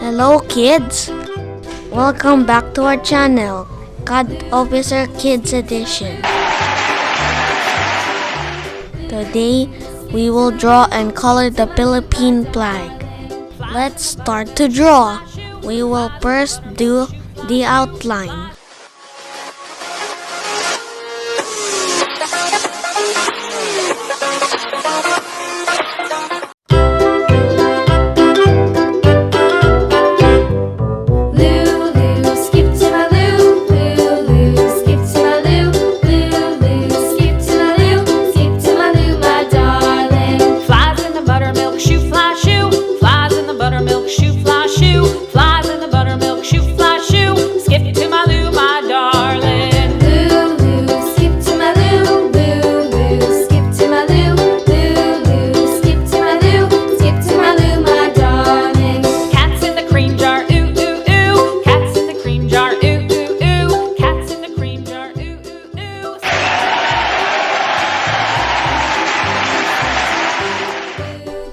Hello kids! Welcome back to our channel, CAD Officer Kids Edition. Today, we will draw and color the Philippine flag. Let's start to draw. We will first do the outline.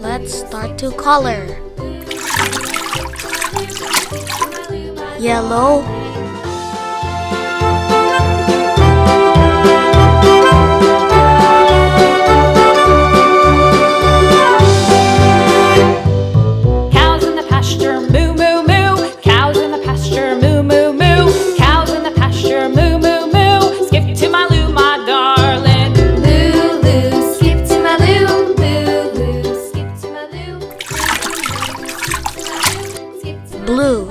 Let's start to color. Yellow, cows in the pasture, moo moo moo. Cows in the pasture, moo moo moo. Cows in the pasture, moo moo moo. Skip to my loo, my darling. Loo loo, skip to my loo. Loo loo, skip to my loo. blue,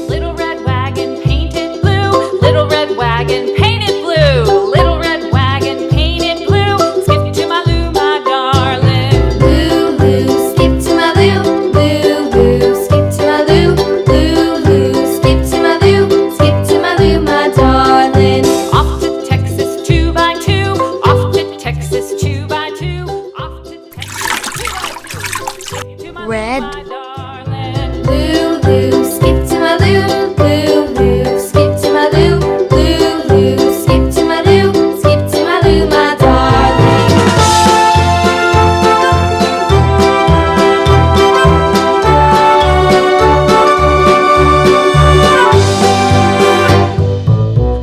little red wagon painted blue. Little red wagon painted blue. Little red wagon painted blue. Skip to my loo, my darling. Loo loo, skip to my loo. Loo loo, skip to my loo. Loo loo, skip to my loo. Skip to my loo, my darling. Off to Texas 2x2. Off to Texas 2x2. Off to Texas 2x2. Skip to my red, loo, my darling. Loo loo, skip to my loo. Loo loo, skip to my loo. Loo loo, skip to my loo. Skip to my loo, my darling.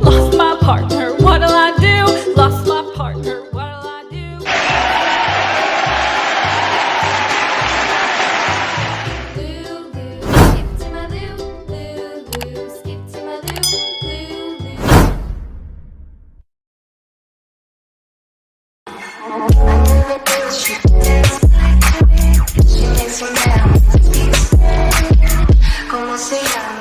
Lost my partner, what'll I do? Lost my partner, what'll I do? Loo loo, skip to my loo. Loo loo, skip to my loo. Loo loo. ¿Cómo se llama?